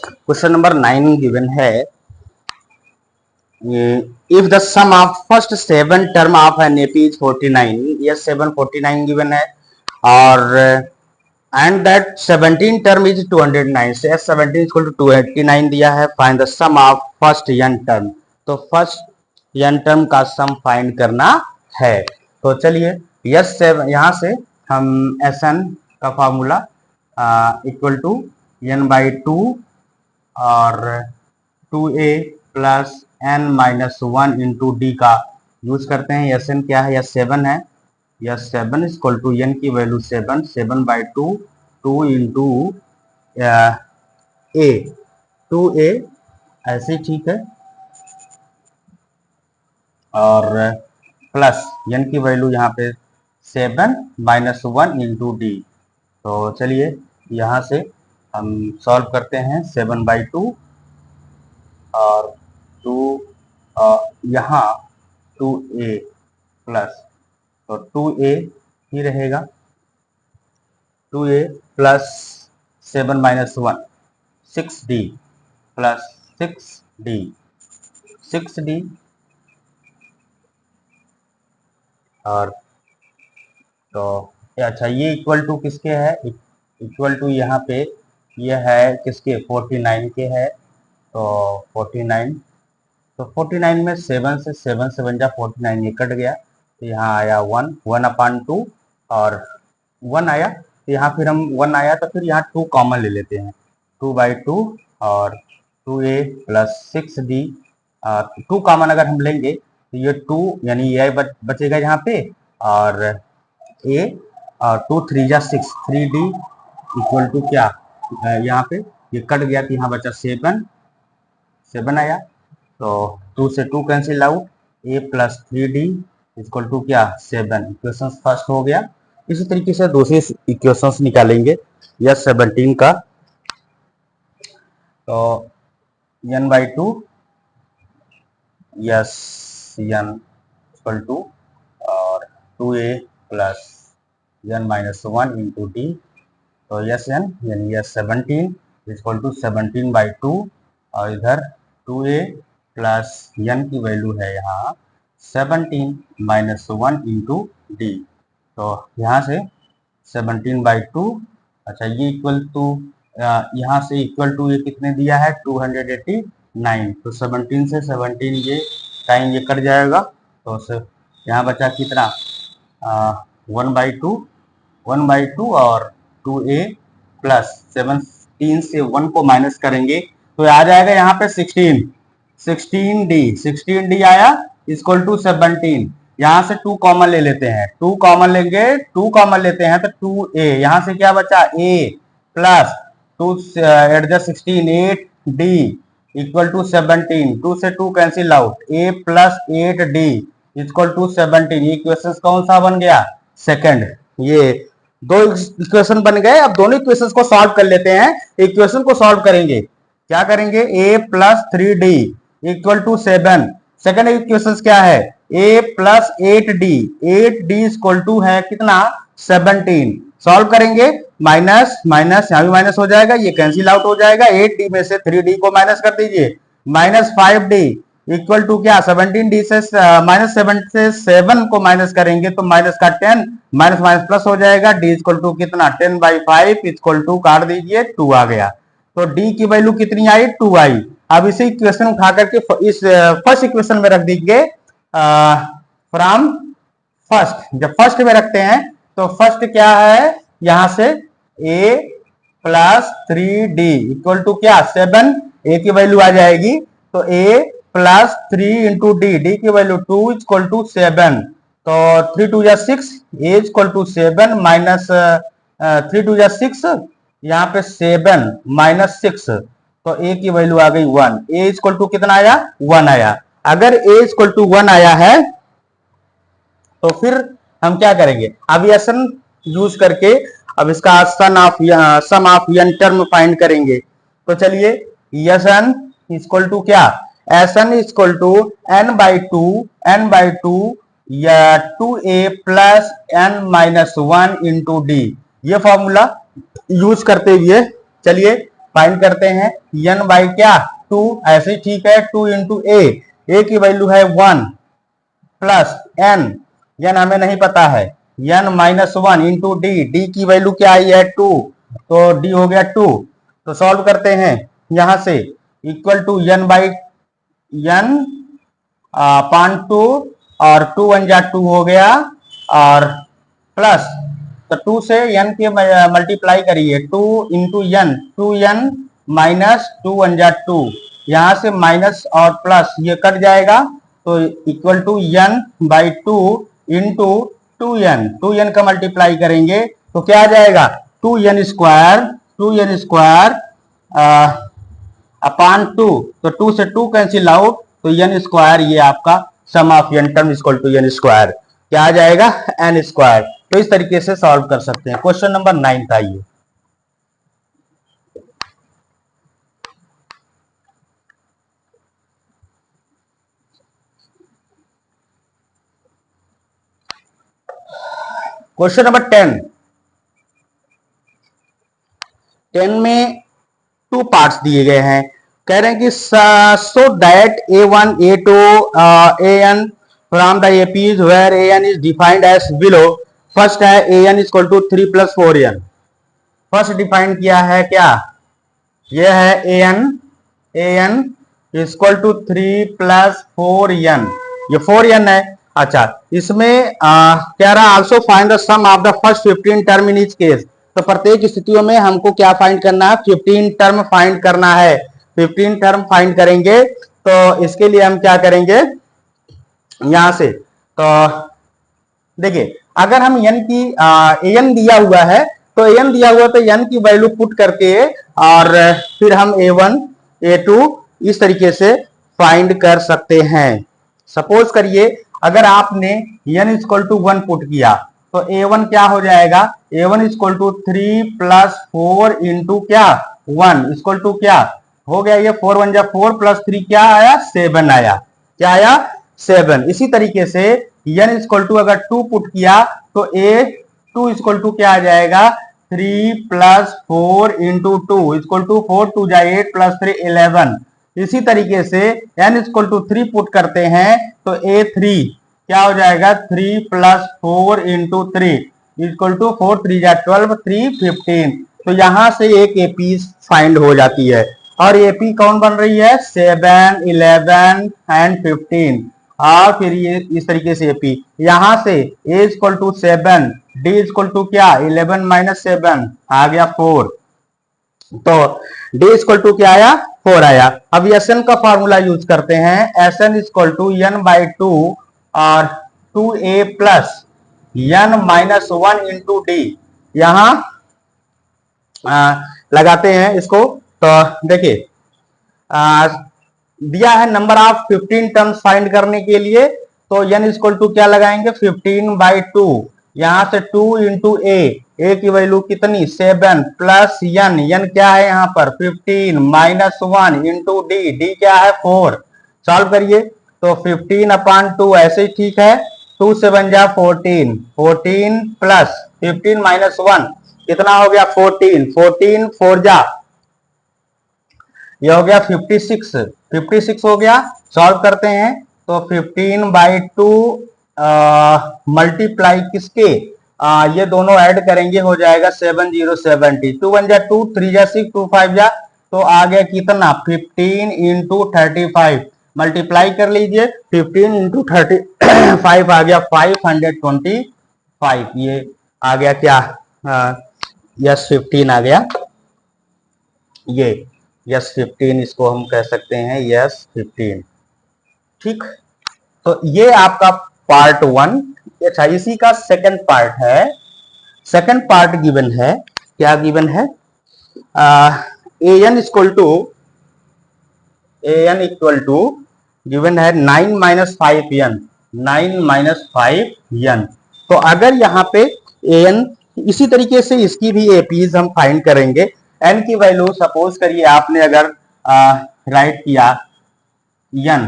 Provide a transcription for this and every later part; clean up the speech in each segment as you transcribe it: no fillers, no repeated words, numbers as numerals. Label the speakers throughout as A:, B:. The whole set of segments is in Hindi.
A: क्वेश्चन नंबर 9 गिवन है, if the sum of first 7 term of an AP is 49, यह 749 गिवन है, और एंड दैट 17 टर्म इज 209, से 17 इक्वल टू 289 दिया है। Find the sum of first n term, तो फर्स्ट n टर्म का सम फाइंड करना है। तो चलिए यस से यहाँ से हम Sn का फार्मूला इक्वल टू n/2 और 2a plus n-1 into D का यूज करते हैं। Sn क्या है, यह 7 है, यह 7 इक्वल टू n की वैल्यू 7/2 2 इंटू a 2a ऐसे ठीक है, और प्लस n की वैल्यू यहाँ पे 7-1 इंटू डी। तो चलिए यहाँ से हम सॉल्व करते हैं। 7/2 और 2 यहाँ 2a प्लस, तो 2a ही रहेगा, 2a plus 7-1 6d plus 6d और तो अच्छा ये इक्वल टू किसके है, इक्वल टू यहाँ पे ये है किसके 49 के है। तो 49, तो 49 में 7 से 7 से बन जा 49, ये कट गया, तो यहाँ आया 1/2 और 1 आया, तो यहाँ फिर हम 1 आया तो फिर यहाँ 2 कॉमन ले लेते हैं, 2/2 और 2a प्लस 6d, 2 कॉमन अगर हम लेंगे तो ये 2 यानी ये बचेगा यहाँ पे, और a और 2 3 जा 6, 3d इक्वल टू क्या, यहाँ पे ये कट गया तो यहाँ बचा 7 आया, तो 2 से 2 cancel out, a plus 3d equal to क्या 7। इक्वेशन फर्स्ट हो गया। इसी तरीके से दूसरे इक्वेशंस निकालेंगे या 17 का, तो n/2 yes n equal to और 2a plus n-1 into D, तो यस n यानी यस 17 इक्वल टू 17/2 और इधर 2a प्लस n की वैल्यू है यहाँ 17-1 इंटू डी, तो यहाँ से 17/2, अच्छा ये इक्वल टू यहाँ से इक्वल टू ये कितने दिया है 289, तो 17 से 17 ये टाइम ये कट जाएगा, तो यहाँ बचा कितना 1/2 और 2a प्लस 17 से 1 को माइनस करेंगे तो आ जाएगा यहाँ पे 16d आया इक्वल टू 17। यहाँ से 2 कॉमन ले लेते हैं, 2 कॉमन लेते हैं तो 2a, यहाँ से क्या बचा a plus 2 eight 16 8d equal to 17, 2 से 2 cancel out, a plus 8d equal to 17। ये इक्वेशन कौन सा बन गया, सेकंड। ये 2 इक्वेशन बन गए। अब दोनों इक्वेशन को सॉल्व कर लेते हैं। इक्वेशन को सॉल्व करेंगे, क्या करेंगे, a plus 3d equal to 7। Second equation क्या है, a plus 8d equal to है कितना 17। सॉल्व करेंगे, माइनस माइनस यहाँ भी माइनस हो जाएगा, ये कैंसिल आउट हो जाएगा, 8d में से 3d को माइनस कर दीजिए, माइनस 5d इक्वल टू क्या 17d से माइनस 7 से 7 को माइनस करेंगे तो माइनस का 10, माइनस माइनस प्लस हो जाएगा, d इक्वल टू कितना 10/5 इक्वल टू काट दीजिए 2 आ गया, तो d की वैल्यू कितनी आई 2 आई। अब इसी इक्वेशन उठा करके इस फर्स्ट इक्वेशन में रख दीजिए, फ्रॉम फर्स्ट, जब फर्स्ट में रखते हैं तो फर्स्ट क्या है, यहां से a plus 3d equal to क्या 7, a की वैल्यू आ जाएगी, तो a प्लस 3 इंटू डी की वैल्यू 2 इक्वल टू 7, तो 3 2 6, a इक्वल टू 7 माइनस 3 2 6, यहाँ पे 7 माइनस 6, तो a की वैल्यू आ गई 1, a इक्वल टू कितना आया 1 आया। अगर a इक्वल टू 1 आया है तो फिर हम क्या करेंगे, अब यह सम यूज करके अब इसका सम ऑफ n टर्म फाइंड करेंगे। तो चलिए Sn इक्वल टू क्या, Sn इक्वल टू n/2 या 2a plus n-1 into D, ये फॉर्मूला यूज करते हुए चलिए फाइंड करते हैं n बाई क्या 2, ऐसे ही ठीक है 2 इंटू ए की वैल्यू है 1 प्लस n हमें नहीं पता है n माइनस 1 इंटू डी की वैल्यू क्या आई है 2, तो d हो गया 2। तो सॉल्व करते हैं यहां से equal to n by n upon 2 और 2 1 जा 2 हो गया और प्लस तो 2 से n के मल्टीप्लाई करिए 2 इंटू n 2n माइनस 2 1 जा 2, यहां से माइनस और प्लस ये कट जाएगा तो equal to n by 2 into 2n का मल्टीप्लाई करेंगे तो क्या आ जाएगा 2n स्क्वायर अपान 2, तो 2 से 2 कैंसिल आउट तो n स्क्वायर, ये आपका sum of n term equal to n square क्या आ जाएगा n स्क्वायर। तो इस तरीके से सॉल्व कर सकते हैं। क्वेश्चन नंबर 9 था ये। क्वेश्चन नंबर 10 में 2 पार्ट्स दिए गए हैं। कह रहे हैं कि so that a1 a2 an from the APs where an is defined as below. First है an equal to 3 plus 4n। First define किया है क्या, यह है an equal to 3 plus 4n, ये 4n है। अच्छा, इसमें कह रहा also find the sum of the first 15 term in each case. तो प्रत्येक स्थितियों में हमको क्या फाइंड करना है, 15 टर्म फाइंड करना है। 15 टर्म फाइंड करेंगे तो इसके लिए हम क्या करेंगे, यहां से तो देखिए अगर हम n की an दिया हुआ है तो an दिया हुआ तो n की वैल्यू पुट करके और फिर हम a1 a2 इस तरीके से फाइंड कर सकते हैं। सपोज करिए अगर आपने n इक्वल टू 1 पुट किया तो a1 क्या हो जाएगा, a1 equal to 3 plus 4 into क्या 1 इक्वल टू क्या हो गया, ये 4 1 जा 4 प्लस 3 क्या आया 7 आया, क्या आया 7। इसी तरीके से n इक्वल टू अगर 2 पुट किया तो a2 इक्वल टू क्या आ जाएगा 3 प्लस 4 इंटू 2 इक्वल टू 4 2 जा 8 प्लस 3 11। इसी तरीके से n इक्वल टू 3 पुट करते हैं तो a3 क्या हो जाएगा 3 प्लस 4 इंटू 3 इक्वल टू 4 3 जा 12 3 15। तो यहां से एक एपी फाइंड हो जाती है और एपी कौन बन रही है 7 11 एंड 15। और फिर ये इस तरीके से एपी यहां से a equal to 7 d equal to क्या 11 माइनस 7 आ गया 4, तो d इक्वल टू क्या आया 4 आया। अब Sn का फॉर्मूला यूज करते हैं, Sn equal to n by 2 और 2a plus n minus 1 into d, यहां लगाते हैं इसको। तो देखिए दिया है नंबर ऑफ 15 टर्म्स फाइंड करने के लिए, तो n इक्वल टू क्या लगाएंगे 15 बाई 2, यहां से 2 इंटू a की वैल्यू कितनी 7 प्लस n क्या है यहाँ पर 15 माइनस 1 इंटू डी क्या है 4। सॉल्व करिए तो 15 अपान 2 ऐसे ही ठीक है, 2 7 जा 14 14 प्लस 15 माइनस 1 कितना हो गया 14 14 4 जा ये हो गया 56 हो गया। सॉल्व करते हैं तो 15 बाई 2 मल्टीप्लाई किसके ये दोनों ऐड करेंगे हो जाएगा 7 0 70 2 1 जा 2 3 जा 6 2 5 जा, तो आ गया कितना 15 इंटू 35 मल्टीप्लाई कर लीजिए 15 इंटू 35 आ गया 525, ये आ गया क्या यस 15 आ गया, ये यस 15 इसको हम कह सकते हैं यस 15। ठीक, तो ये आपका पार्ट 1। अच्छा, इसी का सेकंड पार्ट है। सेकंड पार्ट गिवन है, क्या गिवन है an इक्वल टू गिवन है 9 माइनस 5n 9 माइनस 5n। तो अगर यहाँ पे an इसी तरीके से इसकी भी एपीज हम फाइंड करेंगे। n की वैल्यू सपोज करिए आपने अगर राइट किया n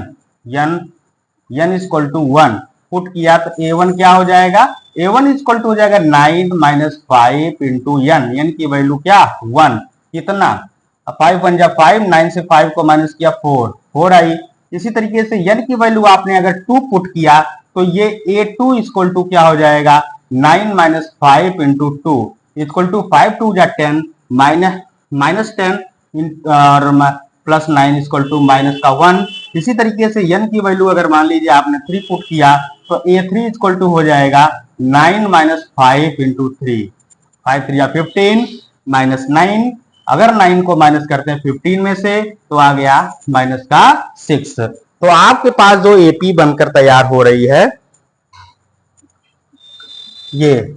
A: इक्वल टू 1 पुट किया तो a1 क्या हो जाएगा, a1 इक्वल टू हो जाएगा 9 माइनस 5 इंटू n की वैल्यू क्या 1 कितना 5 1 जा 5, 9 से 5 को माइनस किया 4 आई। इसी तरीके से n की वैल्यू आपने अगर 2 पुट किया तो ये a2 इक्वल टू क्या हो जाएगा 9 माइनस 5 इंटू 2 इक्वल टू 5 2 जा 10 माइनस 10 और प्लस 9 इक्वल टू माइनस का 1। इसी तरीके से n की वैल्यू अगर मान लीजिए आपने 3 पुट किया तो a3 इक्वल टू हो जाएगा 9 माइनस 5 इंटू 3, 5 3 15 माइनस 9, अगर 9 को माइनस करते हैं 15 में से तो आ गया माइनस का 6। तो आपके पास जो एपी बनकर तैयार हो रही है ये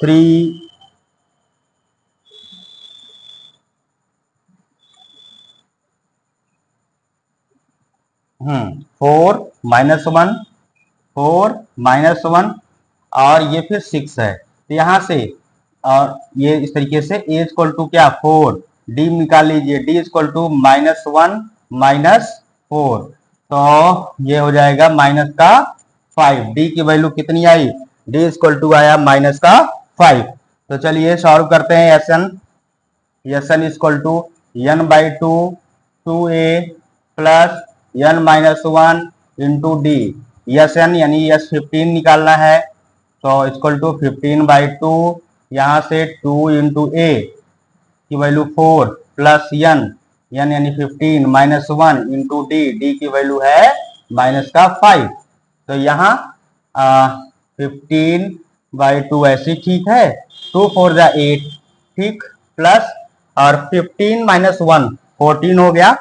A: 3 4 माइनस 1 4 माइनस 1 और ये फिर 6 है। तो यहां से और ये इस तरीके से a इक्वल टू क्या 4, d निकाल लीजिए, d equal to minus 1 minus 4, तो ये हो जाएगा माइनस का 5। d की वैल्यू कितनी आई, d इक्वल टू आया माइनस का 5। तो चलिए सॉल्व करते हैं एन इक्वल टू n बाई 2a plus n minus 1 into d, n यानी S15 निकालना है तो इक्वल टू 15 बाई 2, यहां से 2 इंटू ए की वैल्यू 4 प्लस n यानी 15 माइनस 1 इंटू डी की वैल्यू है माइनस का 5। तो यहाँ 15 बाई 2 ऐसी ठीक है, 2 4 जा 8 ठीक, प्लस और 15 माइनस 1 14 हो गया,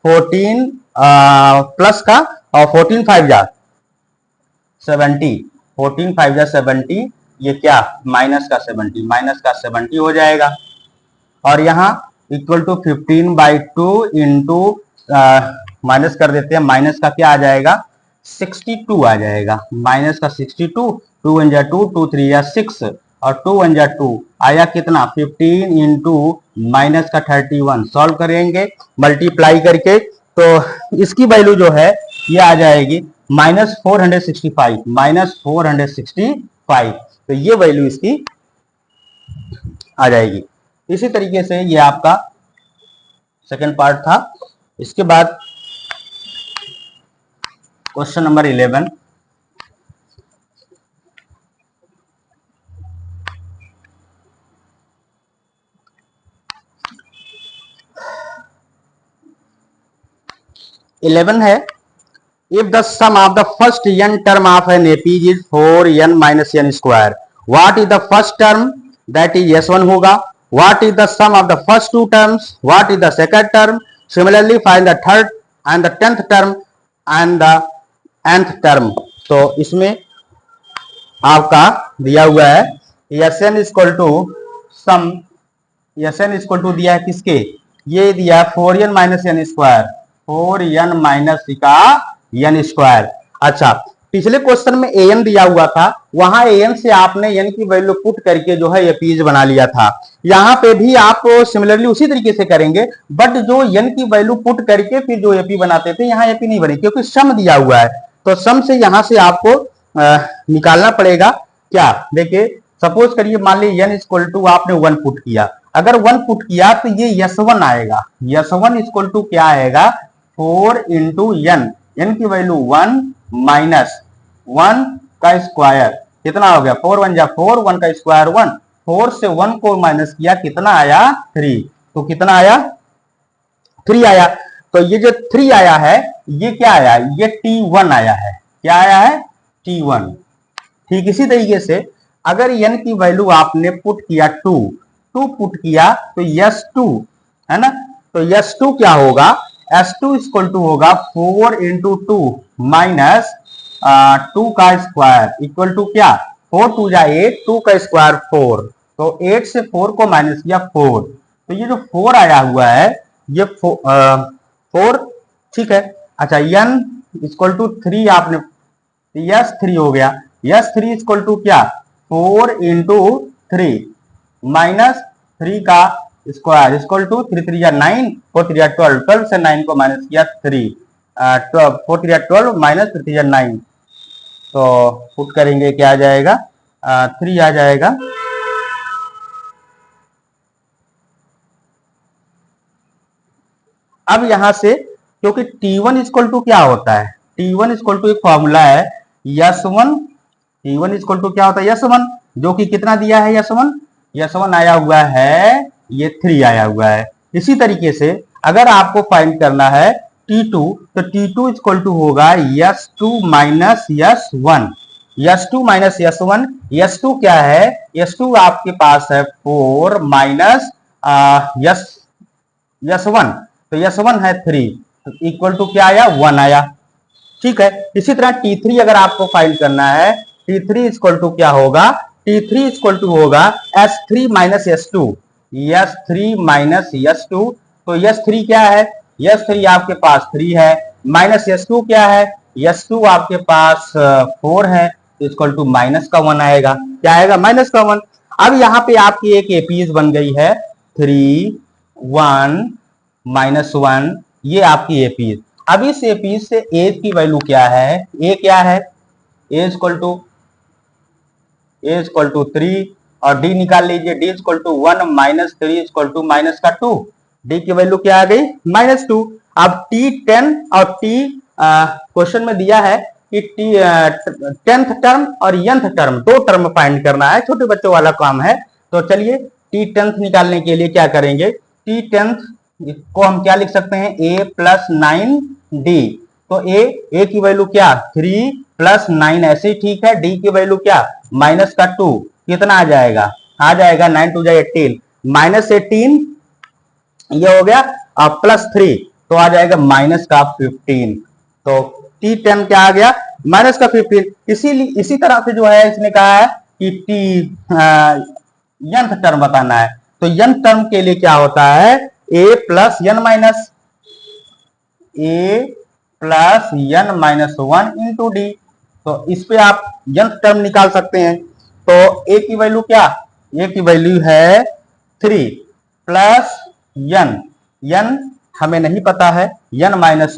A: 14 प्लस का और 14 5 जा 70, 14 5 जा 70, ये क्या माइनस का 70 हो जाएगा। और यहाँ equal to 15 by 2 into minus कर देते हैं, माइनस का क्या आ जाएगा 62 आ जाएगा, माइनस का 62, 2 1 जा 2, 2 3 जा 6 और 2 1 जा 2 आया कितना 15 इंटू माइनस का 31। सॉल्व करेंगे मल्टीप्लाई करके तो इसकी वैल्यू जो है ये आ जाएगी माइनस 465, तो ये वैल्यू इसकी आ जाएगी। इसी तरीके से ये आपका सेकंड पार्ट था। इसके बाद क्वेश्चन नंबर 11, है if the sum of the first n term of an AP is 4n minus n square, what is the first term, that is S1 होगा, what is the sum of the first two terms, what is the second term, similarly find the third and the 10th term and the nth term। तो इसमें आपका दिया हुआ है Sn equal to sum, Sn equal to दिया है किसके, ये दिया है 4n minus n square, 4n minus का n स्क्वायर। अच्छा पिछले क्वेश्चन में an दिया हुआ था, वहां an से आपने n की वैल्यू पुट करके जो है एपीज बना लिया था, यहाँ पे भी आप सिमिलरली उसी तरीके से करेंगे, बट जो n की वैल्यू पुट करके फिर जो एपी बनाते थे यहाँ एपी नहीं बने क्योंकि सम दिया हुआ है। तो सम से यहां से आपको निकालना पड़ेगा क्या, देखिए सपोज करिए मान लीजिए n इक्वल टू आपने 1 पुट किया, अगर 1 पुट किया तो ये S1 आएगा, S1 इक्वल टू क्या आएगा 4 इंटू n की वैल्यू 1 माइनस 1 का स्क्वायर कितना हो गया 4 1 जा 4, 1 का स्क्वायर 1, 4 से 1 को माइनस किया कितना आया 3, तो कितना आया 3 आया। तो ये जो 3 आया है ये क्या आया, ये T1 आया है, क्या आया है T1। ठीक इसी तरीके से अगर n की वैल्यू आपने पुट किया 2 पुट किया तो S2 है ना, तो S2 क्या होगा, S2 इक्वल टू होगा 4 इंटू 2 माइनस 2 का स्क्वायर इक्वल टू क्या 4 2 जा 8, 2 का स्क्वायर 4, तो 8 से 4 को माइनस किया 4, तो ये जो 4 आया हुआ है ये 4 ठीक है। अच्छा n इक्वल टू 3 आपने S3 हो गया, S3 इक्वल टू क्या 4 इंटू 3 माइनस 3 का स्क्वायर इक्वल टू 3 3 9, 4 3 12, 12 से 9 को माइनस किया 3, 4 3 12 माइनस 3 3 9, तो पुट करेंगे क्या आ जाएगा 3 आ जाएगा। अब यहां से क्योंकि T1 इक्वल टू क्या होता है, T1 इक्वल टू एक फॉर्मूला है S1, T1 इक्वल टू क्या होता है S1, जो कि कितना दिया है S1 आया हुआ है ये 3 आया हुआ है। इसी तरीके से अगर आपको फाइंड करना है T2 तो T2 इक्वल टू होगा S2 minus S1, S2 minus S1, S2 क्या है, S2 आपके पास है 4 माइनस S1, तो S1 है 3, तो इक्वल टू क्या आया 1 आया। ठीक है, इसी तरह T3 अगर आपको फाइंड करना है, T3 इक्वल टू क्या होगा, T3 इक्वल टू होगा S3 minus S2, S3 minus S2, तो S3 क्या है, S3 आपके पास 3 है, माइनस S2 क्या है, S2 आपके पास 4 है, तो इक्वल टू माइनस का 1 आएगा। क्या आएगा, माइनस का 1। अब यहाँ पे आपकी एक एपीज बन गई है 3 1 माइनस 1, ये आपकी एपीज। अब इस एपीज से ए की वैल्यू क्या है, ए क्या है, ए इक्वल टू 3 और डी निकाल लीजिए, d equal to 1 minus 3 equal to minus का 2, डी की वैल्यू क्या आ गई -2। अब T10 और T क्वेश्चन में दिया है कि टेंथ टर्म और nth टर्म, दो टर्म फाइंड करना है, छोटे बच्चों वाला काम है। तो चलिए T10 निकालने के लिए क्या करेंगे, T10 को हम क्या लिख सकते हैं, a प्लस 9d, तो a की वैल्यू क्या 3 प्लस 9 ऐसे ही ठीक है, d की वैल्यू क्या माइनस का 2, कितना आ जाएगा 9 2 18, माइनस 18 ये हो गया और प्लस 3 तो आ जाएगा माइनस का 15, तो T10 क्या आ गया माइनस का 15। इसी तरह से जो है इसने कहा है कि nth टर्म बताना है, तो nth टर्म के लिए क्या होता है a plus n minus one into D, तो इस पे आप nth टर्म निकाल सकते हैं। तो a की वैल्यू क्या, a की वैल्यू है 3 प्लस n हमें नहीं पता है, n minus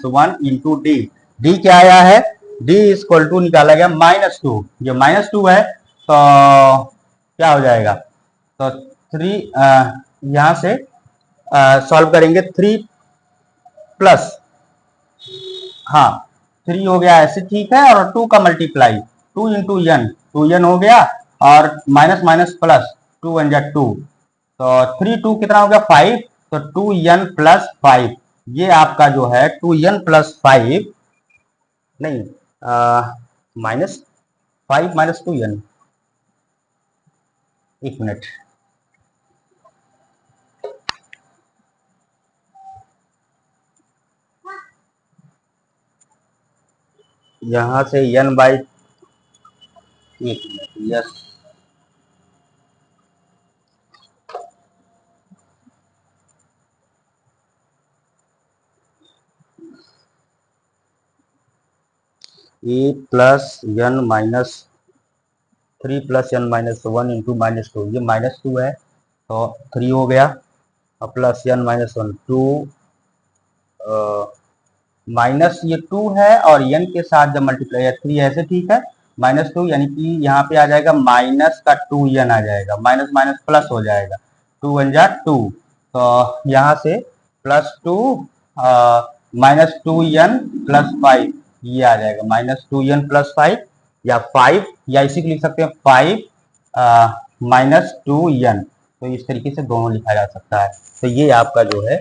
A: one into D, D क्या आया है, डी इक्वल टू निकाला गया -2, ये -2 है तो क्या हो जाएगा, तो 3 यहां से सॉल्व करेंगे, 3 प्लस 3 हो गया ऐसे ठीक है, और 2 का मल्टीप्लाई 2 इंटू n हो गया और माइनस माइनस प्लस 2 1 जा 2, तो 3 2 कितना हो गया 5, तो 2n प्लस 5, ये आपका जो है 2n प्लस 5 नहीं -5 माइनस 2n, एक मिनट, यहां से n बाई, एक minute, yes a plus n minus 3 plus n minus 1 into -2, ये -2 है तो 3 हो गया और प्लस n माइनस 1 2, माइनस ये 2 है और n के साथ जब मल्टीप्लाई 3 ऐसे ठीक है, -2 यानी कि यहाँ पे आ जाएगा माइनस का 2n आ जाएगा, माइनस माइनस प्लस हो जाएगा, 2 1 जा 2, तो यहाँ से +2 -2n प्लस 5 ये आ जाएगा, -2n प्लस 5 या 5 या इसी को लिख सकते हैं 5 -2n, तो इस तरीके से दोनों लिखा जा सकता है। तो ये आपका जो है